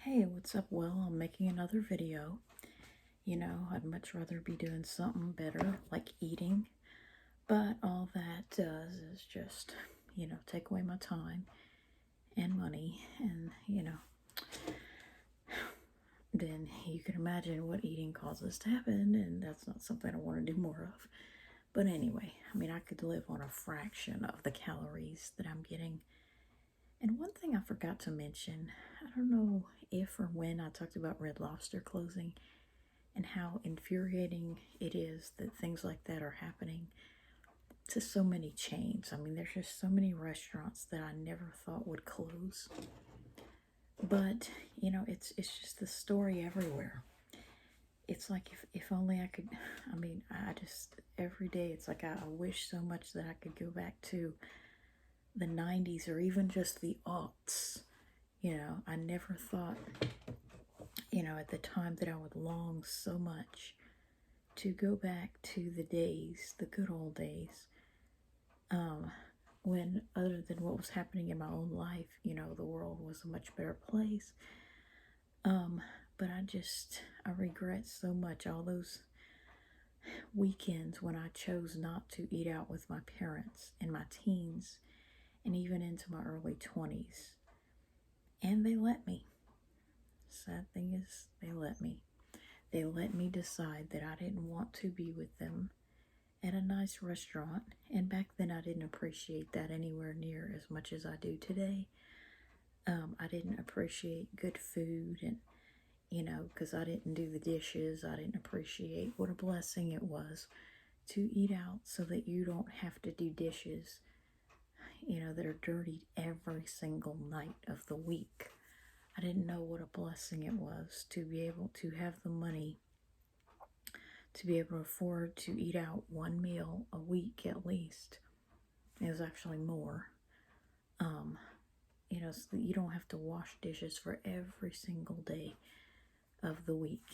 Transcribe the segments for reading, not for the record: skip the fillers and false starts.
Hey, what's up? Well, I'm making another video. I'd much rather be doing something better, like eating, but all that does is just, take away my time and money, and, then you can imagine what eating causes to happen, and that's not something I want to do more of. But anyway, I could live on a fraction of the calories that I'm getting. And one thing I forgot to mention, I don't know if or when I talked about Red Lobster closing and how infuriating it is that things like that are happening to so many chains. There's just so many restaurants that I never thought would close. But, it's just the story everywhere. It's like if only I could, I just, every day, it's like I wish so much that I could go back to the 90s or even just the aughts. I never thought, at the time that I would long so much to go back to the days, the good old days, when other than what was happening in my own life, the world was a much better place. But I regret so much all those weekends when I chose not to eat out with my parents in my teens and even into my early 20s. And they let me. Sad thing is, they let me. They let me decide that I didn't want to be with them at a nice restaurant. And back then, I didn't appreciate that anywhere near as much as I do today. I didn't appreciate good food, and because I didn't do the dishes, I didn't appreciate what a blessing it was to eat out so that you don't have to do dishes, that are dirty every single night of the week. I didn't know what a blessing it was to be able to have the money to be able to afford to eat out one meal a week at least. It was actually more. So that you don't have to wash dishes for every single day of the week.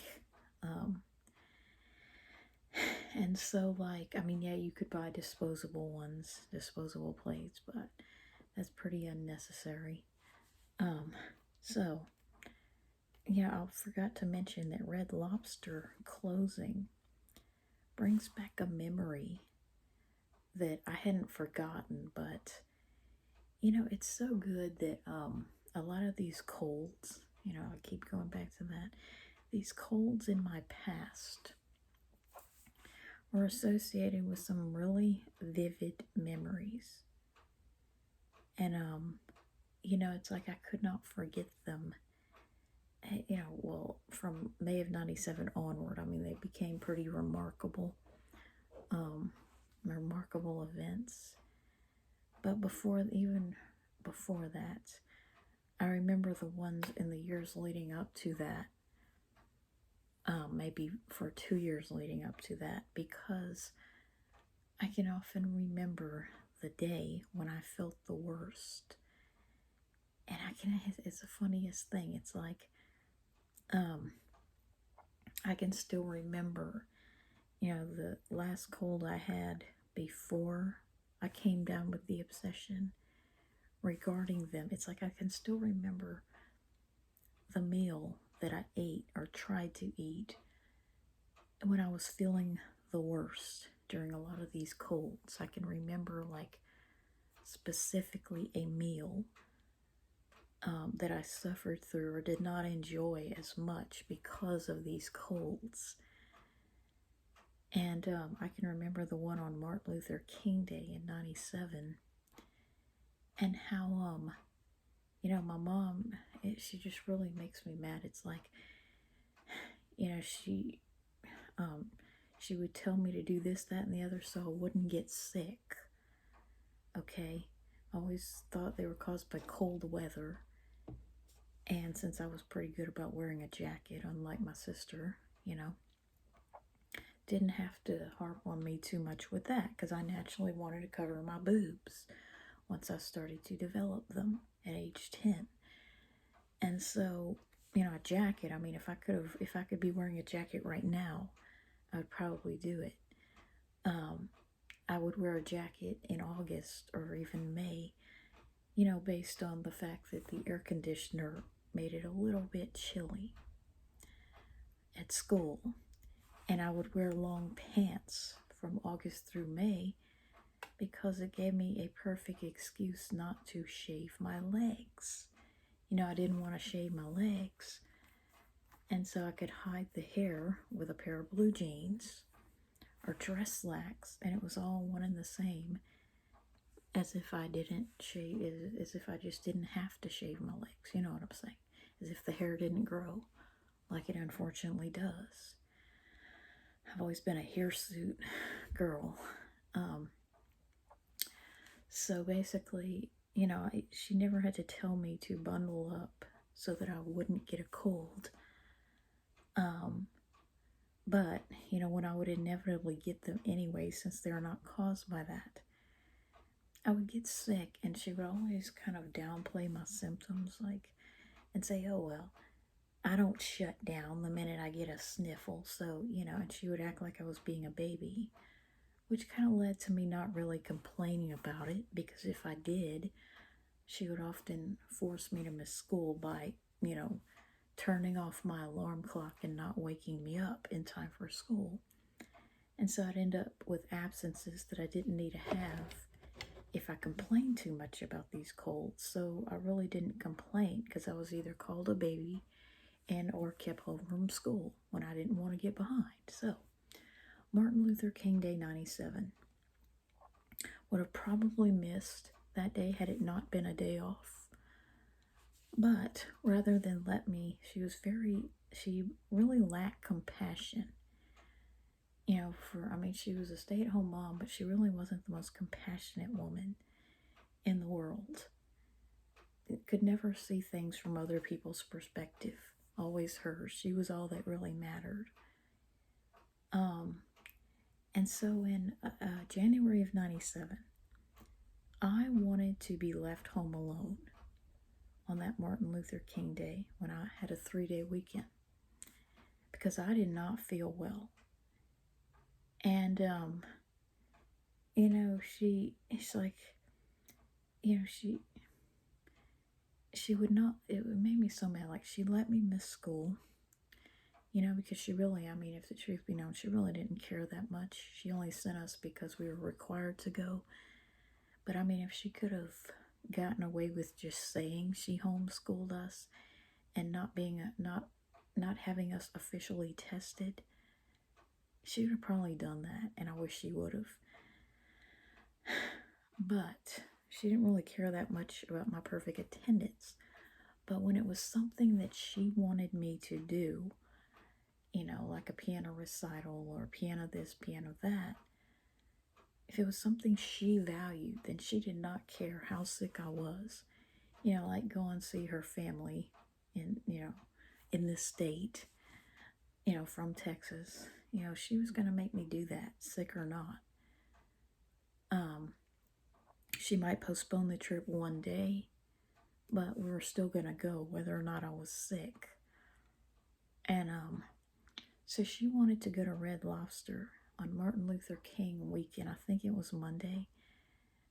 And so, yeah, you could buy disposable ones, disposable plates, but that's pretty unnecessary. So, yeah, I forgot to mention that Red Lobster closing brings back a memory that I hadn't forgotten, but it's so good that a lot of these colds, I keep going back to that. These colds in my past were associated with some really vivid memories. And it's like I could not forget them. Well, from May of 97 onward, they became pretty remarkable events. But even before that, I remember the ones in the years leading up to that, maybe for 2 years leading up to that, because I can often remember the day when I felt the worst. And it's the funniest thing. It's like, I can still remember, the last cold I had before I came down with the obsession regarding them. It's like I can still remember the meal that I ate or tried to eat when I was feeling the worst during a lot of these colds. I can remember, like, specifically a meal that I suffered through or did not enjoy as much because of these colds. And I can remember the one on Martin Luther King Day in 97, and how, my mom, she just really makes me mad. It's like, she would tell me to do this, that, and the other so I wouldn't get sick. Okay? I always thought they were caused by cold weather. And since I was pretty good about wearing a jacket, unlike my sister, didn't have to harp on me too much with that, because I naturally wanted to cover my boobs once I started to develop them at age 10. And so, a jacket, if I could be wearing a jacket right now, I would probably do it. I would wear a jacket in August or even May, based on the fact that the air conditioner made it a little bit chilly at school, and I would wear long pants from August through May because it gave me a perfect excuse not to shave my legs. I didn't want to shave my legs, and so I could hide the hair with a pair of blue jeans or dress slacks, and it was all one and the same, as if I didn't shave, as if I just didn't have to shave my legs. You know what I'm saying? As if the hair didn't grow like it unfortunately does. I've always been a hirsute girl. So basically, she never had to tell me to bundle up so that I wouldn't get a cold. But, when I would inevitably get them anyway, since they're not caused by that, I would get sick, and she would always kind of downplay my symptoms, and say, oh, well, I don't shut down the minute I get a sniffle, so, and she would act like I was being a baby, which kind of led to me not really complaining about it, because if I did, she would often force me to miss school by, turning off my alarm clock and not waking me up in time for school. And so I'd end up with absences that I didn't need to have if I complained too much about these colds. So I really didn't complain because I was either called a baby and or kept home from school when I didn't want to get behind. So Martin Luther King Day 97. Would have probably missed that day had it not been a day off. But rather than let me, she really lacked compassion. She was a stay-at-home mom, but she really wasn't the most compassionate woman in the world. It could never see things from other people's perspective, always hers. She was all that really mattered. And so in January of 97, I wanted to be left home alone on that Martin Luther King Day when I had a 3-day weekend because I did not feel well. And, she would not, it made me so mad. She let me miss school, because she really, if the truth be known, she really didn't care that much. She only sent us because we were required to go. But if she could have gotten away with just saying she homeschooled us and not having us officially tested, she would have probably done that, and I wish she would have. But she didn't really care that much about my perfect attendance. But when it was something that she wanted me to do, like a piano recital or piano this, piano that, if it was something she valued, then she did not care how sick I was. Like go and see her family in this state, from Texas. She was going to make me do that, sick or not. She might postpone the trip one day, but we were still going to go whether or not I was sick. And so she wanted to go to Red Lobster on Martin Luther King weekend. I think it was Monday.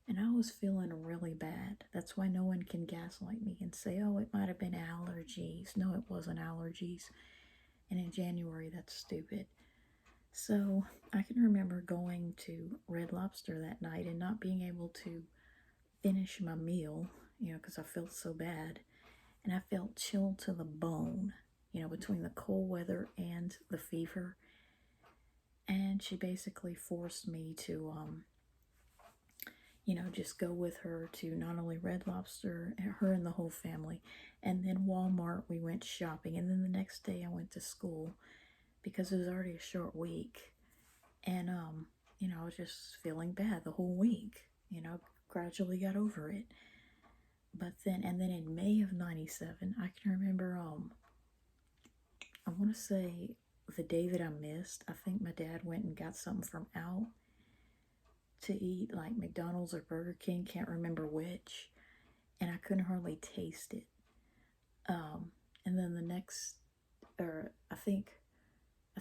And I was feeling really bad. That's why no one can gaslight me and say, oh, it might have been allergies. No, it wasn't allergies. And in January, that's stupid. So I can remember going to Red Lobster that night and not being able to finish my meal, because I felt so bad. And I felt chilled to the bone, between the cold weather and the fever. And she basically forced me to, just go with her to not only Red Lobster, her and the whole family, and then Walmart. We went shopping, and then the next day I went to school because it was already a short week. And, I was just feeling bad the whole week, gradually got over it. But then in May of 97, I can remember, I want to say the day that I missed, I think my dad went and got something from out to eat, like McDonald's or Burger King, can't remember which, and I couldn't hardly taste it. And then the next, or I think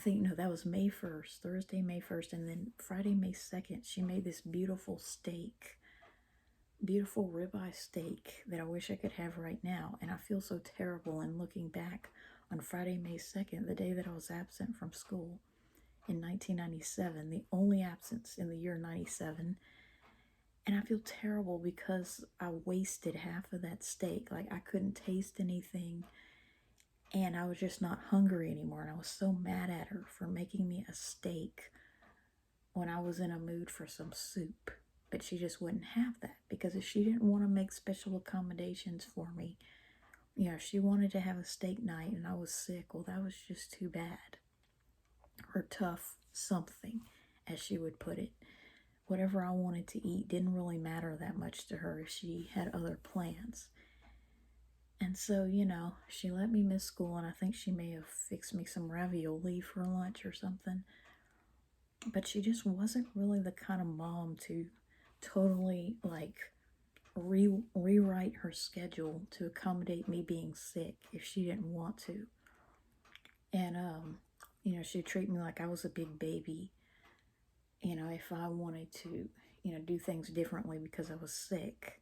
no, that was May 1st, Thursday, May 1st, and then Friday, May 2nd, she made this beautiful steak beautiful ribeye steak that I wish I could have right now. And I feel so terrible in looking back on Friday, May 2nd, the day that I was absent from school in 1997, the only absence in the year 97. And I feel terrible because I wasted half of that steak. Like, I couldn't taste anything. And I was just not hungry anymore. And I was so mad at her for making me a steak when I was in a mood for some soup. But she just wouldn't have that, because if she didn't want to make special accommodations for me, she wanted to have a steak night and I was sick, well, that was just too bad. Or tough something, as she would put it. Whatever I wanted to eat didn't really matter that much to her if she had other plans. And so, she let me miss school, and I think she may have fixed me some ravioli for lunch or something. But she just wasn't really the kind of mom to totally, like, rewrite her schedule to accommodate me being sick if she didn't want to. And, she'd treat me like I was a big baby, if I wanted to, do things differently because I was sick,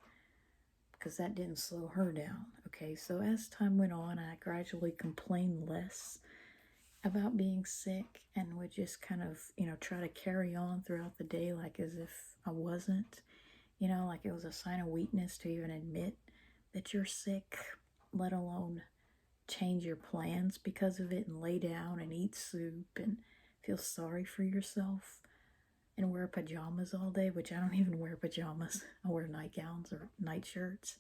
because that didn't slow her down. Okay, so as time went on, I gradually complained less about being sick and would just kind of, try to carry on throughout the day like as if I wasn't, like it was a sign of weakness to even admit that you're sick, let alone change your plans because of it and lay down and eat soup and feel sorry for yourself and wear pajamas all day, which I don't even wear pajamas. I wear nightgowns or nightshirts.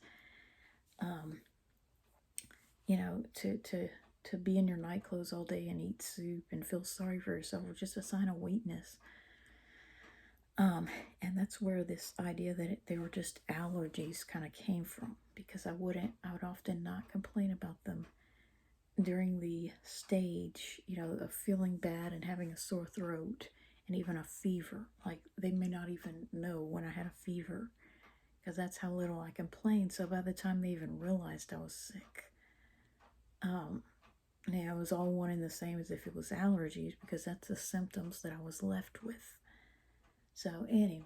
To be in your night clothes all day and eat soup and feel sorry for yourself was just a sign of weakness. And that's where this idea that they were just allergies kind of came from, because I would often not complain about them during the stage, of feeling bad and having a sore throat and even a fever. Like, they may not even know when I had a fever, because that's how little I complained. So by the time they even realized I was sick, it was all one and the same as if it was allergies, because that's the symptoms that I was left with. So anyway,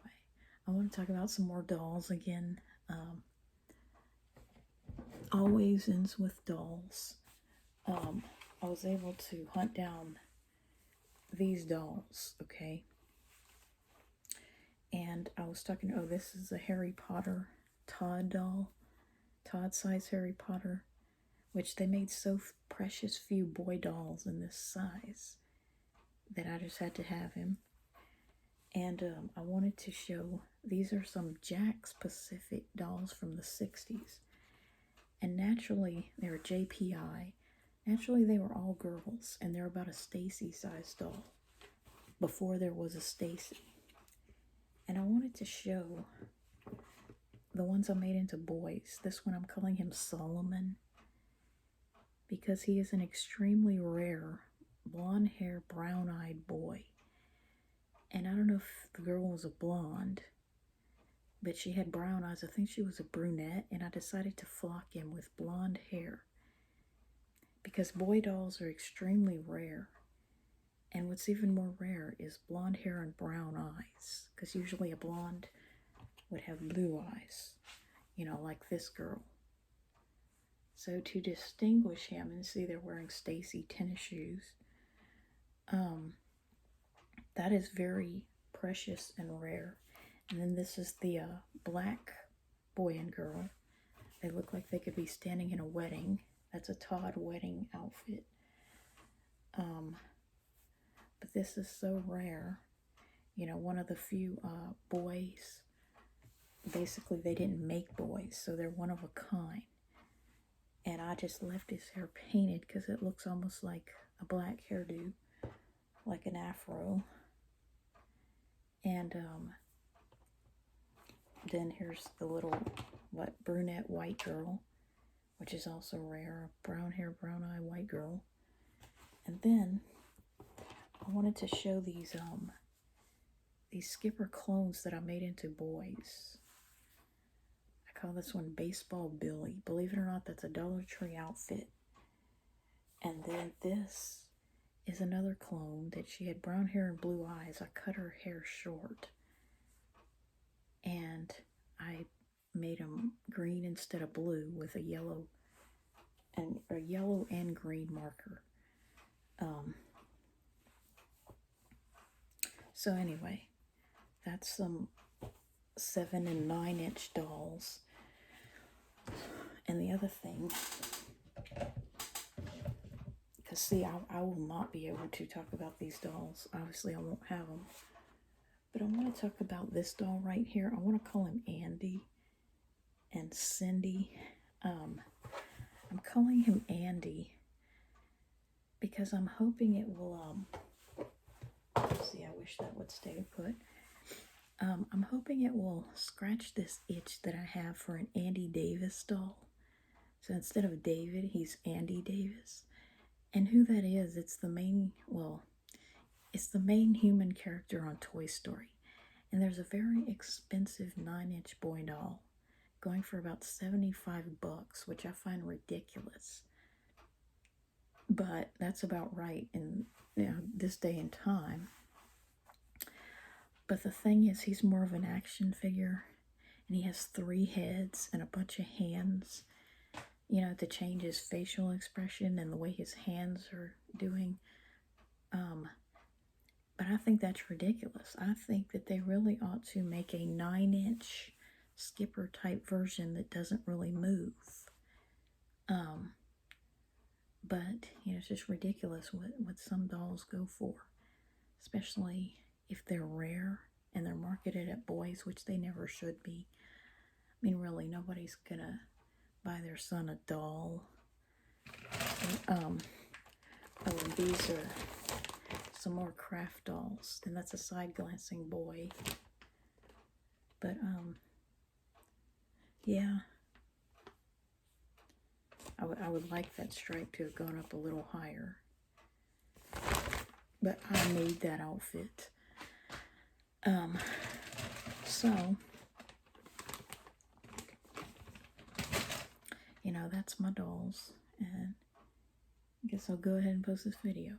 I want to talk about some more dolls again. Always ends with dolls. I was able to hunt down these dolls, okay? And I was talking, this is a Harry Potter Todd doll, Todd size Harry Potter, which they made so precious few boy dolls in this size that I just had to have him. And I wanted to show, these are some Jakks Pacific dolls from the 60s. And naturally, they were JPI. Naturally, they were all girls, and they're about a Stacy size doll, before there was a Stacy. And I wanted to show the ones I made into boys. This one, I'm calling him Solomon, because he is an extremely rare blonde hair, brown-eyed boy. And I don't know if the girl was a blonde, but she had brown eyes. I think she was a brunette, and I decided to flock him with blonde hair, because boy dolls are extremely rare. And what's even more rare is blonde hair and brown eyes, because usually a blonde would have blue eyes, like this girl. So to distinguish him, and see they're wearing Stacy tennis shoes, that is very precious and rare. And then this is the black boy and girl. They look like they could be standing in a wedding. That's a Todd wedding outfit. But this is so rare. One of the few boys. Basically, they didn't make boys, so they're one of a kind. And I just left his hair painted because it looks almost like a black hairdo, like an afro. And then here's the little brunette white girl, which is also rare. Brown hair, brown eye, white girl. And then I wanted to show these Skipper clones that I made into boys. I call this one Baseball Billy. Believe it or not, that's a Dollar Tree outfit. And then this is another clone that she had brown hair and blue eyes. I cut her hair short, and I made them green instead of blue with a yellow and green marker. So anyway, that's some 7 and 9 inch dolls. And the other thing, because see, I will not be able to talk about these dolls. Obviously, I won't have them. But I want to talk about this doll right here. I want to call him Andy and Cindy. I'm calling him Andy because I'm hoping it will, see, I wish that would stay put. I'm hoping it will scratch this itch that I have for an Andy Davis doll. So instead of David, he's Andy Davis. And who that is, it's the main human character on Toy Story. And there's a very expensive 9-inch boy doll going for about $75, which I find ridiculous. But that's about right in this day and time. But the thing is, he's more of an action figure, and he has 3 heads and a bunch of hands, to change his facial expression and the way his hands are doing. But I think that's ridiculous. I think that they really ought to make a 9-inch Skipper type version that doesn't really move. But it's just ridiculous what some dolls go for, especially if they're rare and they're marketed at boys, which they never should be. I mean, really, nobody's gonna buy their son a doll. Oh, and these are some more craft dolls, and that's a side-glancing boy. But yeah, I would like that stripe to have gone up a little higher, but I made that outfit. So that's my dolls, and I guess I'll go ahead and post this video.